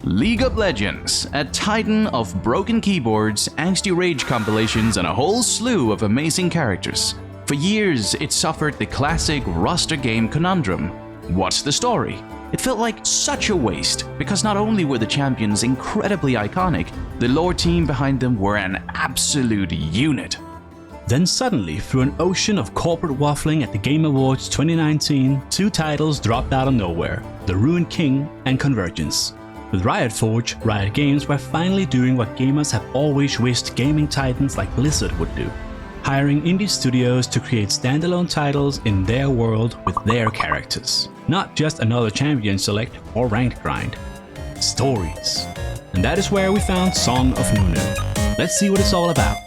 League of Legends, a titan of broken keyboards, angsty rage compilations, and a whole slew of amazing characters. For years, it suffered the classic roster game conundrum. What's the story? It felt like such a waste, because not only were the champions incredibly iconic, the lore team behind them were an absolute unit. Then suddenly, through an ocean of corporate waffling at the Game Awards 2019, two titles dropped out of nowhere, The Ruined King and Convergence. With Riot Forge, Riot Games were finally doing what gamers have always wished gaming titans like Blizzard would do. Hiring indie studios to create standalone titles in their world with their characters. Not just another champion select or ranked grind. Stories. And that is where we found Song of Nunu. Let's see what it's all about.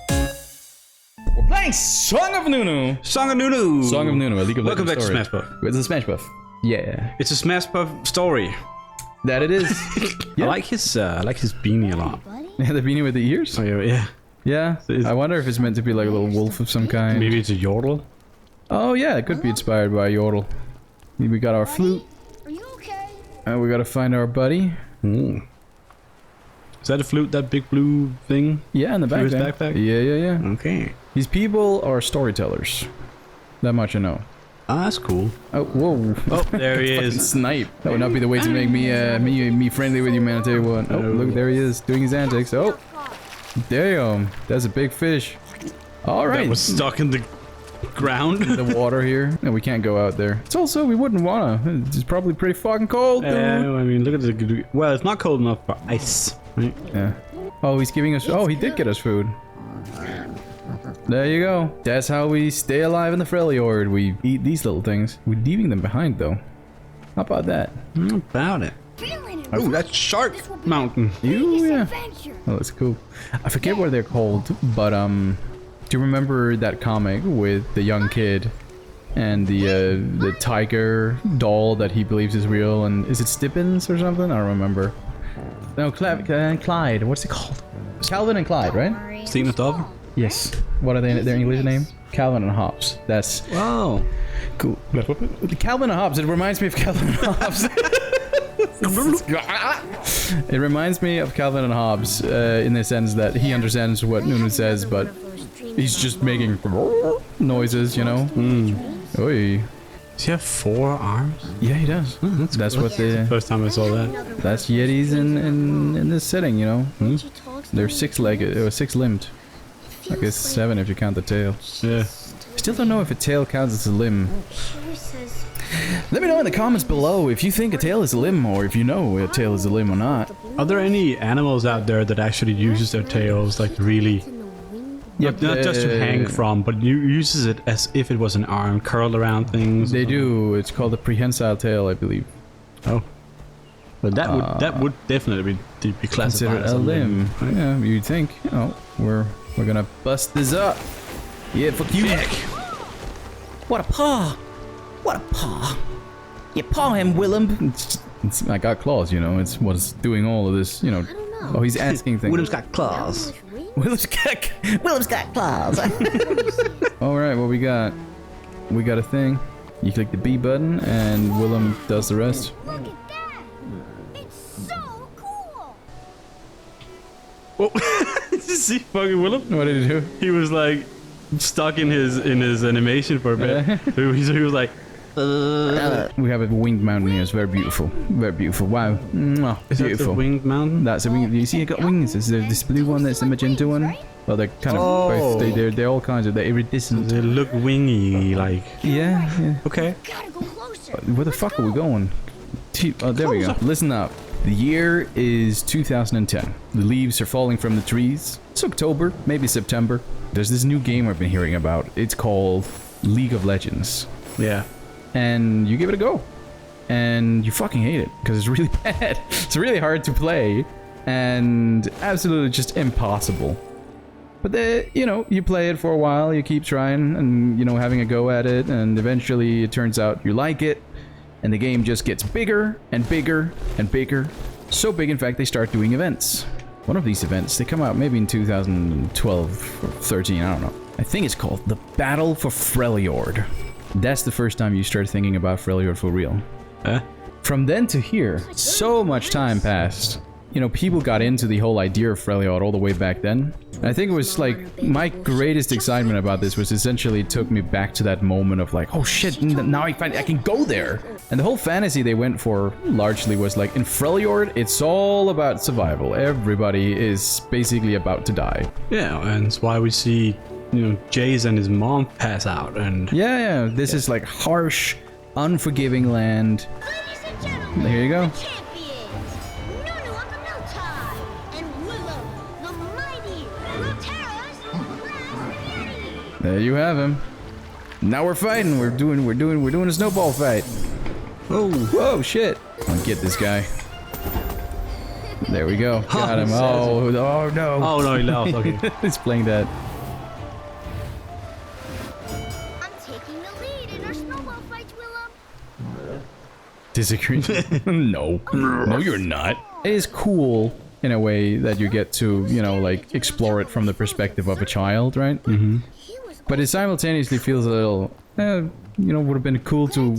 We're playing Song of Nunu! Song of Nunu! Song of Nunu, a League of Welcome back Legends to story. SmashBuff. It's a SmashBuff. Yeah. It's a SmashBuff Story. That it is. Yeah. I like his beanie a lot. Yeah, the beanie with the ears? Oh yeah. Yeah. I wonder if it's meant to be like a little wolf of some kind. Maybe it's a yodel. Oh yeah, it could be inspired by a yodel. We got our flute. Are you okay? And we gotta find our buddy. Is that a flute, that big blue thing? Yeah, in the Through his backpack. backpack? Yeah. Okay. These people are storytellers. That much I know. Ah, that's cool. Oh, whoa. Oh, there he Fucking is. snipe. That would not be the way to make me friendly with you, man. I'll tell you what. Oh, look, there he is, doing his antics. Oh, damn. That's a big fish. All right. That was stuck in the ground. The water here. No, we can't go out there. It's also, we wouldn't wanna. It's probably pretty fucking cold, dude. I mean, look at the... Well, it's not cold enough for ice, right? Yeah. Oh, he's giving us... Oh, he did get us food. There you go. That's how we stay alive in the Freljord. We eat these little things. We're leaving them behind, though. How about that? How about it? Oh, that's Shark Mountain. Yeah. Oh, that's cool. I forget what they're called, but do you remember that comic with the young kid and the tiger doll that he believes is real? And is it Stippins or something? I don't remember. No, Clyde. What's it called? Calvin and Clyde, right? Seen it over? Yes. What are they? Their English name? Calvin and Hobbes. That's Wow. cool. Calvin and Hobbes. It reminds me of Calvin and Hobbes. It reminds me of Calvin and Hobbes in the sense that he understands what Nunu says, but he's just making noises, you know? Oi. Does he have 4 arms? Yeah, he does. That's what the... First time I saw that. That's Yetis in this setting, you know? They're 6-legged, or 6-limbed. I guess 7 if you count the tail. Yeah. Still don't know if a tail counts as a limb. Let me know in the comments below if you think a tail is a limb, or if you know a tail is a limb or not. Are there any animals out there that actually uses their tails like really... Yep, not just to hang from, but uses it as if it was an arm curled around things? They do. It's called a prehensile tail, I believe. Oh. But that would definitely be classified Considered as a limb. right? Yeah, you'd think. Oh, we're gonna bust this up. Yeah, fuck you. What a paw! What a paw! You paw him, Willump. I got claws, you know. It's what's doing all of this, you know. Oh, he's asking things. Willem's got claws. Willem's got claws. All right, what we got? We got a thing. You click the B button, and Willump does the rest. Look at that! It's so cool! Oh, did you see fucking Willem? What did he do? He was like stuck in his animation for a bit. He was like. We have a winged mountain here. It's very beautiful. Very beautiful. Wow. Mwah. Is that Beautiful. the winged mountain? That's a wing. You see, it got wings. Is there this blue one? That's the magenta one. Well, they're kind of both. They're all kinds of. They're iridescent. They look wingy, like. Yeah. Okay. Gotta go closer! Where the fuck are we going? Oh, there we go. Listen up. The year is 2010. The leaves are falling from the trees. It's October, maybe September. There's this new game I've been hearing about. It's called League of Legends. Yeah. And you give it a go. And you fucking hate it, because it's really bad. It's really hard to play. And absolutely just impossible. But you know, you play it for a while, you keep trying, and, you know, having a go at it, and eventually it turns out you like it. And the game just gets bigger and bigger and bigger. So big, in fact, they start doing events. One of these events, they come out maybe in 2012 or 13, I don't know. I think it's called the Battle for Freljord. That's the first time you start thinking about Freljord for real. Huh? From then to here, so much time passed. you know, people got into the whole idea of Freljord all the way back then. And I think it was like, my greatest excitement about this was essentially it took me back to that moment of like, oh shit, now I can go there. And the whole fantasy they went for largely was like, in Freljord, it's all about survival. Everybody is basically about to die. Yeah, and it's why we see, you know, Jace and his mom pass out, and Yeah, this is like harsh, unforgiving land. Ladies and gentlemen, There you go. the champions, Nunu of the Miltai, and Willump, the mighty Runeterra's last beauty. There you have him. Now we're fighting. We're doing a snowball fight. oh, Whoa, shit. I'll get this guy. There we go. Got him. Oh no. oh no, he laughed. Okay. He's playing that. I'm taking the lead in our snowball fight, Willump. Disagree? No. No, you're not. It is cool in a way that you get to, you know, like, explore it from the perspective of a child, right? Mm-hmm. He was But it simultaneously feels a little, you know, would have been cool to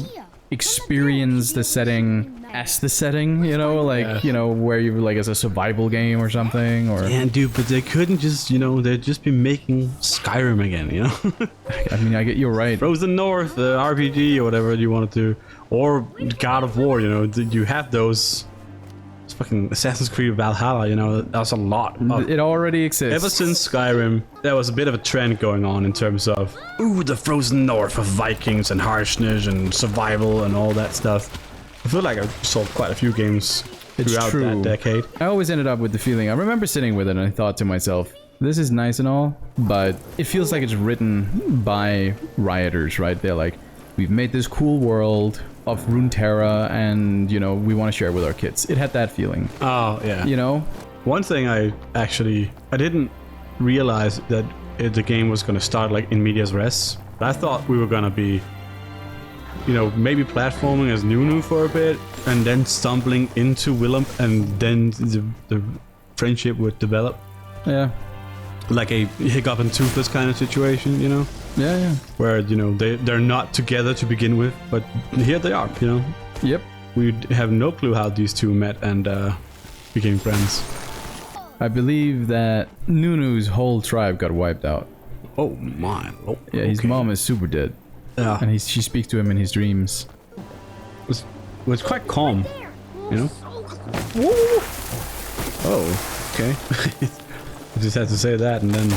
experience the setting as the setting, you know, like, you know, where you like as a survival game or something, or... And dude, but they couldn't just, you know, they'd just be making Skyrim again, you know? I mean, I get you're right. Frozen North, RPG, or whatever you wanted to, or God of War, you know, you have those. It's fucking Assassin's Creed Valhalla, you know, that's a lot. It already exists. Ever since Skyrim, there was a bit of a trend going on in terms of, ooh, the Frozen North of Vikings and harshness and survival and all that stuff. I feel like I sold quite a few games throughout that decade. I always ended up with the feeling, I remember sitting with it and I thought to myself, this is nice and all, but it feels like it's written by rioters, right? They're like, we've made this cool world of Runeterra and, you know, we want to share it with our kids. It had that feeling. Oh, yeah. You know? One thing I didn't realize that the game was going to start like in medias res. I thought we were going to be, you know, maybe platforming as Nunu for a bit and then stumbling into Willump and then the friendship would develop. Yeah. Like a Hiccup and Toothless kind of situation, you know? Yeah. Where, you know, they're not together to begin with, but here they are, you know? Yep. We have no clue how these two met and became friends. I believe that Nunu's whole tribe got wiped out. Oh my. Oh, Yeah, his mom is super dead. Yeah. And she speaks to him in his dreams. was quite calm, you know? Oh, okay. I just had to say that, and then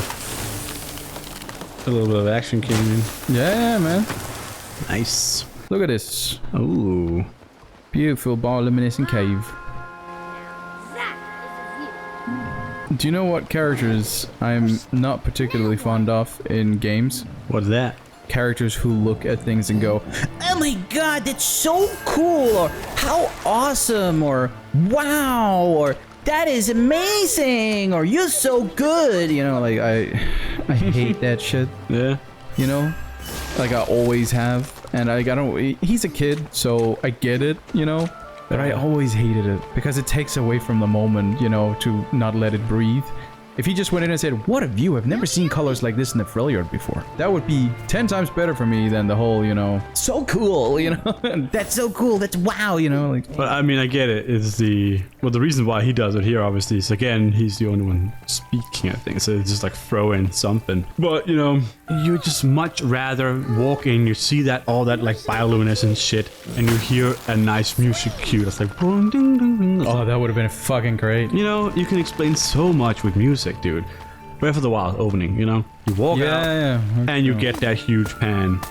a little bit of action came in. Yeah, man. Nice. Look at this. Ooh. Beautiful bioluminescent cave. Do you know what characters I'm not particularly fond of in games? What's that? Characters who look at things and go, oh my god, that's so cool, or how awesome, or wow, or that is amazing, or you're so good. You know, like, I hate that shit. Yeah. You know? Like, I always have. And I don't, he's a kid, so I get it, you know? But I always hated it, because it takes away from the moment, you know, to not let it breathe. If he just went in and said, what a view, I've never seen colors like this in the Freljord before. That would be 10 times better for me than the whole, you know, so cool, you know? That's so cool, that's wow, you know? Like, But I mean, I get it. It's the reason why he does it here, obviously, is again, he's the only one speaking, I think. So it's just like throw in something. But, you know, you just much rather walk in, you see that, all that like bioluminescent shit, and you hear a nice music cue that's like, ding, ding, ding. oh, that would have been fucking great. You know, you can explain so much with music, dude. Breath of the Wild opening, you know? You walk out, and you get that huge pan.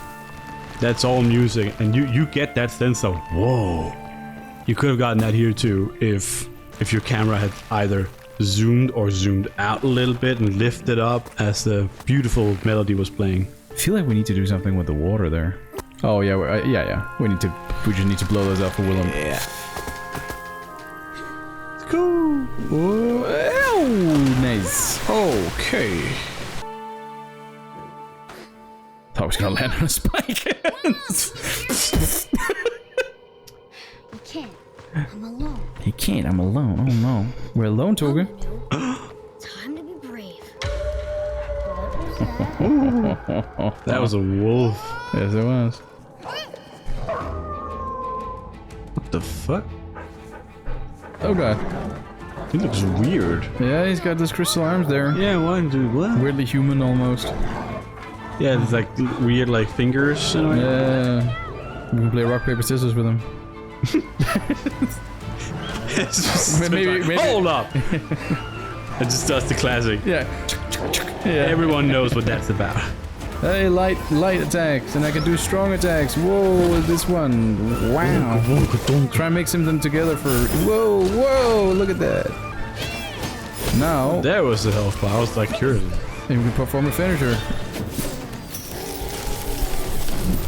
That's all music, and you get that sense of, whoa. You could have gotten that here too if your camera had either zoomed or zoomed out a little bit and lifted up as the beautiful melody was playing. I feel like we need to do something with the water there. Oh, yeah, yeah. We just need to blow those up for Willump. Yeah. Cool. Oh, nice. Okay. Thought I was gonna land on a spike. You can't. I'm alone. He can't, I'm alone. Oh no. We're alone, Toga. Time to be brave. What was that? That was a wolf. Yes, it was. What the fuck? Oh god. He looks weird. Yeah, he's got those crystal arms there. Yeah, why dude? What? Weirdly human almost. Yeah, there's like weird like fingers. In a way. Yeah. We can play rock, paper, scissors with him. It's just Maybe- Hold up! It just does the classic. Yeah. Everyone knows what that's about. Hey, light attacks, and I can do strong attacks. Whoa, this one. Wow. Try and mix them together for... Whoa, look at that. Now, There was the health bar. I was like curious. you can perform a finisher.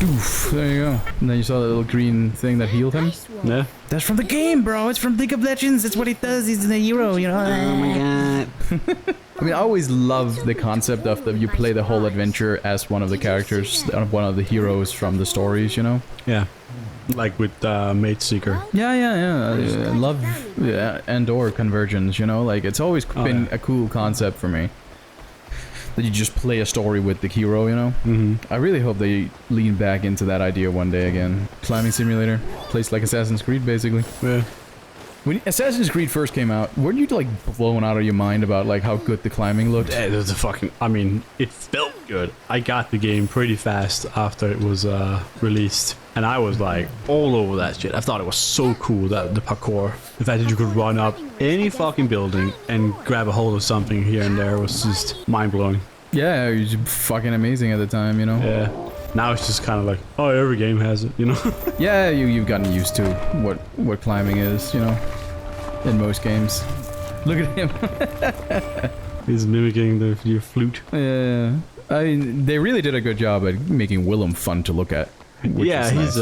Oof, there you go. And then you saw the little green thing that healed him. Yeah. That's from the game, bro. It's from League of Legends. That's what he does. He's the hero, you know? Oh my god. I mean, I always love the concept of you play the whole adventure as one of the characters, one of the heroes from the stories, you know? Yeah. Like with Mate Seeker. Yeah. I love and/or convergence, you know? Like, it's always been a cool concept for me. That you just play a story with the hero, you know? Mm-hmm. I really hope they lean back into that idea one day again. Climbing simulator, placed like Assassin's Creed, basically. Yeah. When Assassin's Creed first came out, weren't you like blown out of your mind about like how good the climbing looked? Yeah, it was a fucking... I mean, it felt good. I got the game pretty fast after it was released. And I was like all over that shit. I thought it was so cool, that the parkour. The fact that you could run up any fucking building and grab a hold of something here and there was just mind-blowing. Yeah, it was fucking amazing at the time, you know? Yeah. Now it's just kind of like, oh, every game has it, you know? Yeah, you've gotten used to what climbing is, you know? In most games. Look at him. He's mimicking your flute. Yeah. I mean, they really did a good job at making Willump fun to look at. Yeah, he's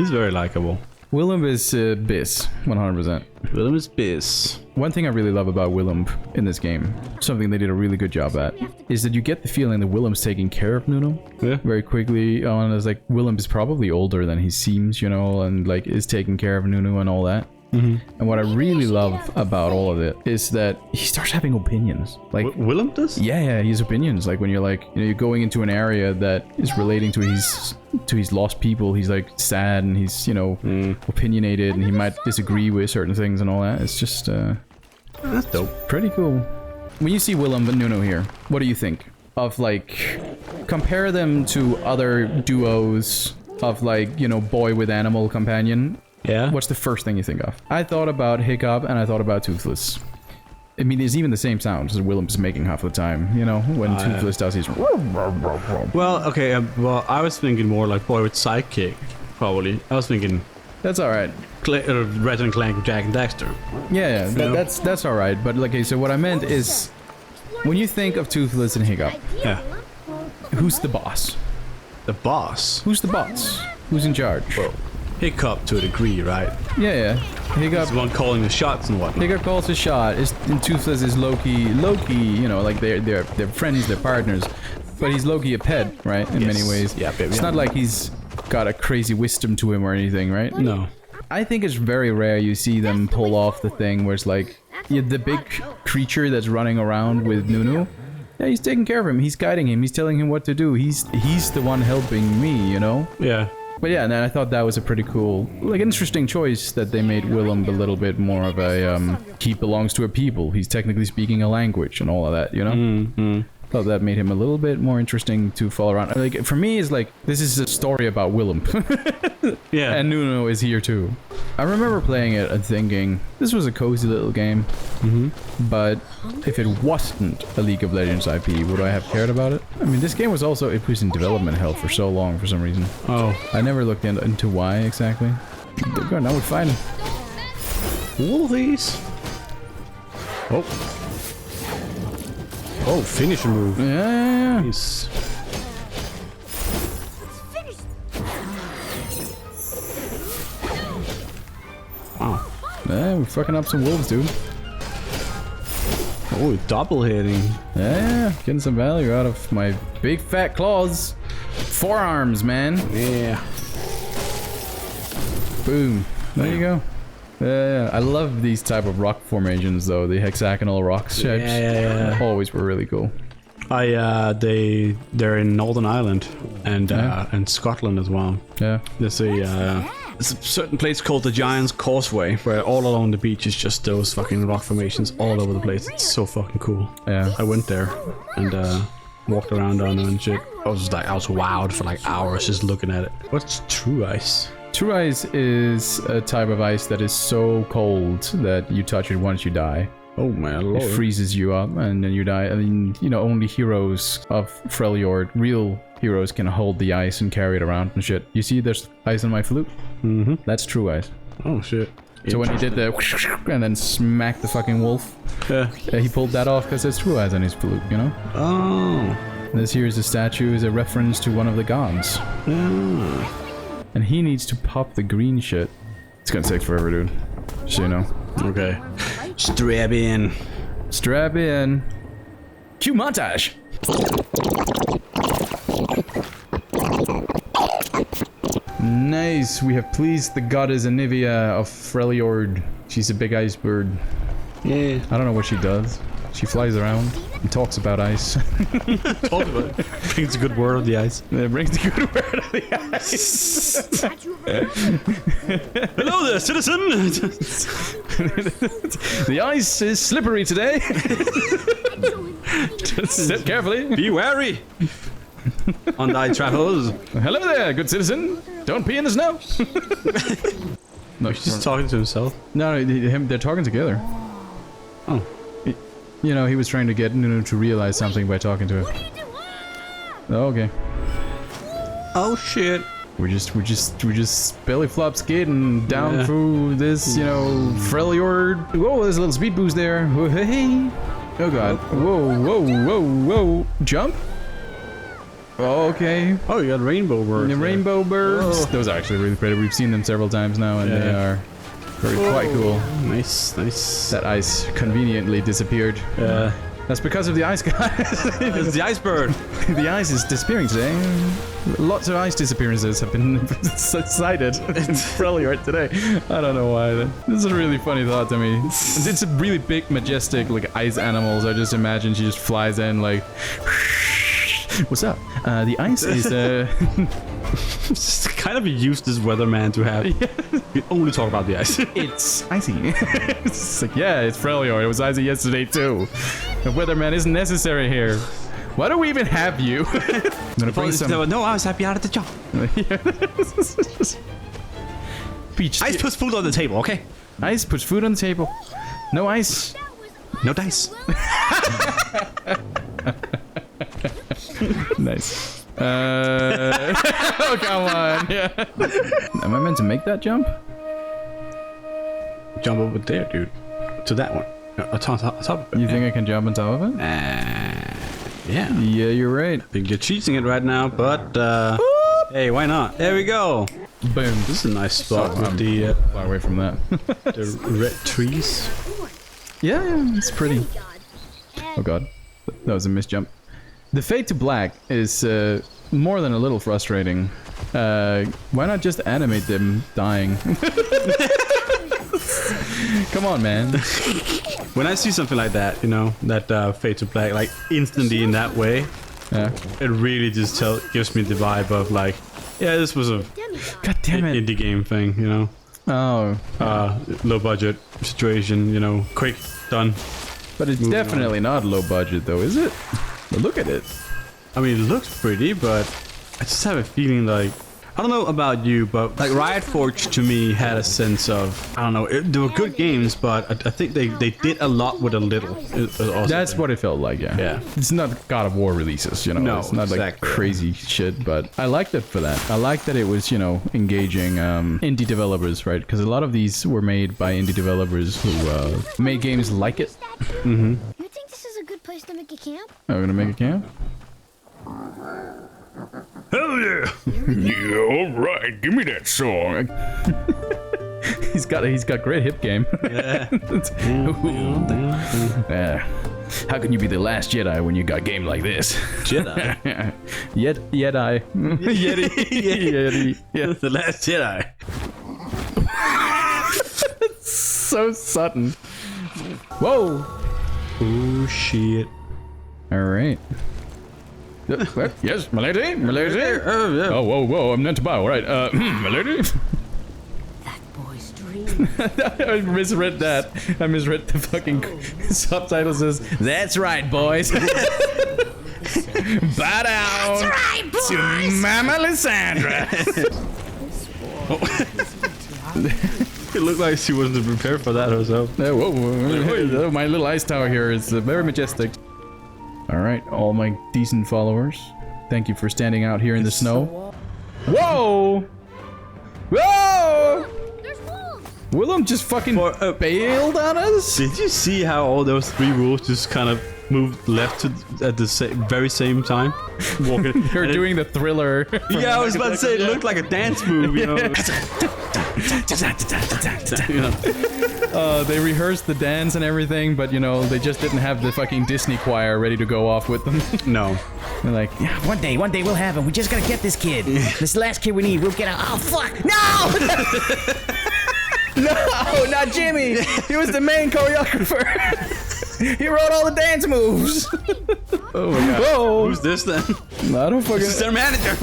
very likable. Willump is Biz, 100%. Willump is Biz. One thing I really love about Willump in this game, something they did a really good job at, is that you get the feeling that Willump's taking care of Nunu Yeah. very quickly on. As like Willump is probably older than he seems, you know, and like is taking care of Nunu and all that. Mm-hmm. And what I really love about all of it is that he starts having opinions. Like, Willump does? yeah, he has opinions. Like when you're like, you know, you're going into an area that is relating to his lost people. He's like sad and he's, you know, opinionated, and he might disagree with certain things and all that. It's just That's dope. pretty cool. When you see Willump and Nunu here, what do you think of like compare them to other duos of like, you know, boy with animal companion? Yeah. What's the first thing you think of? I thought about Hiccup and I thought about Toothless. I mean, it's even the same sound as Willump's making half the time, you know, when Toothless does his... Well, okay, well, I was thinking more like boy with sidekick, probably. I was thinking That's alright. Ratchet and Clank, Jack and Daxter. Yeah, that's alright. But, okay, so what I meant is, when you think of Toothless and Hiccup, Yeah. who's the boss? The boss. Who's the boss? Who's in charge? Well, Hiccup to a degree, right? Yeah. Hiccup... He's the one calling the shots and whatnot. Hiccup calls his shot. And Toothless is Loki, you know, like they're friends, they're partners. But he's Loki a pet, right? In many ways. Yeah, It's not like he's got a crazy wisdom to him or anything, right? No. I think it's very rare you see them pull off the thing where it's like, yeah, the big creature that's running around with Nunu. Yeah, he's taking care of him. He's guiding him. He's telling him what to do. He's the one helping me, you know? Yeah. But yeah, and I thought that was a pretty cool, like, interesting choice that they made Willump a little bit more of a, he belongs to a people. He's technically speaking a language and all of that, you know? Mm-hmm. Thought that made him a little bit more interesting to follow around. Like, for me, it's like, this is a story about Willump. Yeah. And Nunu is here too. I remember playing it and thinking, this was a cozy little game. Mm-hmm. But if it wasn't a League of Legends IP, would I have cared about it? I mean, this game was also, it was in development hell for so long for some reason. Oh. I never looked into why exactly. They're good, now we're fighting. All these. Oh. Oh, finisher move. Yeah. Nice. Wow. Yeah, we're fucking up some wolves, dude. Oh, double hitting. Yeah, getting some value out of my big fat claws. Forearms, man. Yeah. Boom. There you go. Yeah, I love these type of rock formations though, the hexagonal rock shapes. Yeah. Always were really cool. They're in Northern Ireland and Scotland as well. Yeah. There's a There's a certain place called the Giant's Causeway, where all along the beach is just those fucking rock formations all over the place. It's so fucking cool. Yeah. I went there and walked around on it and shit. I was wowed for like hours just looking at it. What's true ice? True ice is a type of ice that is so cold that you touch it once you die. Oh my lord. It freezes you up and then you die. I mean, you know, only heroes of Freljord, real heroes, can hold the ice and carry it around and shit. You see there's ice on my flute? Mm-hmm. That's true ice. Oh shit. So when he did the and then smacked the fucking wolf, he pulled that off because there's true ice on his flute, you know? Oh. This here is a statue, is a reference to one of the gods. Yeah. And he needs to pop the green shit. It's gonna take forever, dude. Just so you know. Okay. Strap in. Strap in. Cue montage! Nice, we have pleased the goddess Anivia of Freljord. She's a big ice bird. Yeah. I don't know what she does. She flies around and talks about ice. Talk about it. Brings a good word of the ice. It brings the good word of the ice. Hello there, citizen! The ice is slippery today. Just sit carefully. Be wary! On thy travels. Hello there, good citizen. Don't pee in the snow. No, He's just talking to himself. No, they're talking together. Oh. You know, he was trying to get Nunu to realize something by talking to her. Oh, okay. Oh shit. We're just belly flop skating down through this, you know, Freljord. Whoa, there's a little speed boost there. Whoa, hey. Oh god. Whoa, whoa, whoa, whoa. Jump. Oh, okay. Oh, you got rainbow birds. The rainbow birds. Oh. Those are actually really pretty. We've seen them several times now, and they are quite cool. Nice, nice. That ice conveniently disappeared. That's because of the ice guy. It's the ice bird. The ice is disappearing today. Lots of ice disappearances have been cited in Freljord today. I don't know why. This is a really funny thought to me. It's a really big, majestic, like, ice animals. I just imagine she just flies in like... What's up? The ice is, It's kind of a useless weatherman to have. You only talk about the ice. It's icy. It's like, yeah, it's Freljord. It was icy yesterday too. The weatherman isn't necessary here. Why do we even have you? I'm gonna bring some... No, I was happy out of the job. Beach. Ice puts food on the table, okay? Ice puts food on the table. No ice. No dice. Nice. Oh, come on. Yeah. Am I meant to make that jump? Jump over there, dude. To that one. On top of it. You think I can jump on top of it? Yeah. Yeah, you're right. I think you're cheating it right now, but hey, why not? There we go. Boom. This is a nice spot with the Far away from that. the red trees. Yeah, it's pretty. Oh god. That was a missed jump. The fade to black is more than a little frustrating. Why not just animate them dying? Come on, man. When I see something like that, you know, that fade to black, like instantly in that way, Yeah. it really just gives me the vibe of like, yeah, this was a God damn it. indie game thing, you know. Oh. Low budget situation, you know, quick, done. But it's definitely not low budget though, is it? But look at it. I mean, it looks pretty, but I just have a feeling like, I don't know about you, but like Riot Forge to me had a sense of, I don't know, they were good games, but I think they did a lot with a little. That's what it felt like, yeah. Yeah. It's not God of War releases, you know. No, it's not like exactly. crazy shit, but I liked it for that. I liked that it was, you know, engaging indie developers, right? Because a lot of these were made by indie developers who made games like it. You think this is a good place to make a camp? Are we gonna make a camp? Hell yeah! Yeah, all right. Give me that song. he's got great hip game. Yeah. Yeah. How can you be the last Jedi when you got game like this? Jedi. Jedi. Yeti. Yeti. Yeah. The Last Jedi. So sudden. Whoa. Oh shit. All right. Yes, milady, milady. Oh yeah. Oh, whoa, whoa, I'm meant to bow. All right, milady. I misread that. I misread the fucking subtitle says, "That's right, boys." Bow down to Mama Lissandra. It looked like she wasn't prepared for that herself. Whoa, my little ice tower here is very majestic. All right, all my decent followers, thank you for standing out here in the snow. Whoa! Whoa! There's wolves! Willump just fucking bailed on us? Did you see how all those 3 wolves just kind of moved left at the very same time? Walking. You're doing the Thriller. Yeah, I was about to say it looked like a dance move, you know. They rehearsed the dance and everything, but you know, they just didn't have the fucking Disney choir ready to go off with them. No. They're like, yeah, One day we'll have him. We just gotta get this kid. This last kid we need. We'll get out. Oh, fuck. No! no, not Jimmy! He was the main choreographer! He wrote all the dance moves! Oh my god. Whoa! Who's this then? No, I don't fucking... This is their manager.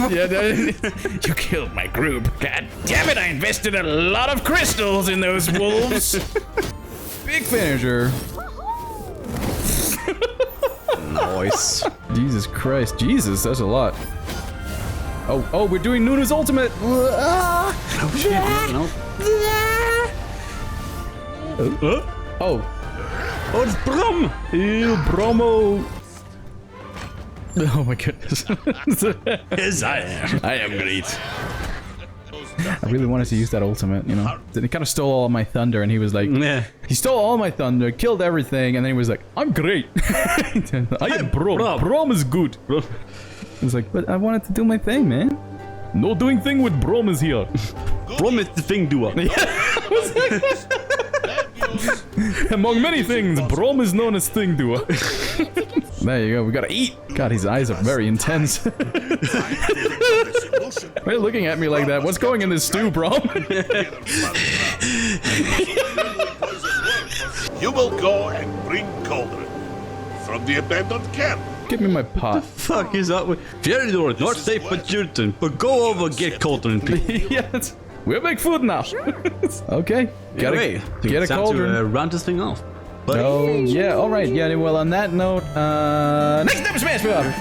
You killed my group. God damn it, I invested a lot of crystals in those wolves! Big finisher. Nice. Jesus Christ. Jesus, that's a lot. Oh, we're doing Nunu's ultimate! Oh shit. No. Oh. Oh, it's Braum! Ew, Bromo! Oh my goodness. Yes, I am. I am great. I really wanted to use that ultimate, you know? He kind of stole all my thunder and he was like... Yeah. He stole all my thunder, killed everything, and then he was like, I'm great! I am Braum. Braum is good. I was like, but I wanted to do my thing, man. No doing thing with Braum is here. Braum is the Thing-Doer. Among many things, Braum is known as Thing-Doer. There you go, we gotta eat! God, his eyes are very intense. Why are you looking at me like that? What's going in this stew, Braum? You will go and bring cauldron from the abandoned camp. Give me my pot. Fuck is up with Freljord, not safe for children, but go over get cauldron, please. Yes, we'll make food now. Okay, get a cauldron. To, round this thing off. But Oh, yeah, alright, yeah, well, on that note, next time, SmashBuff!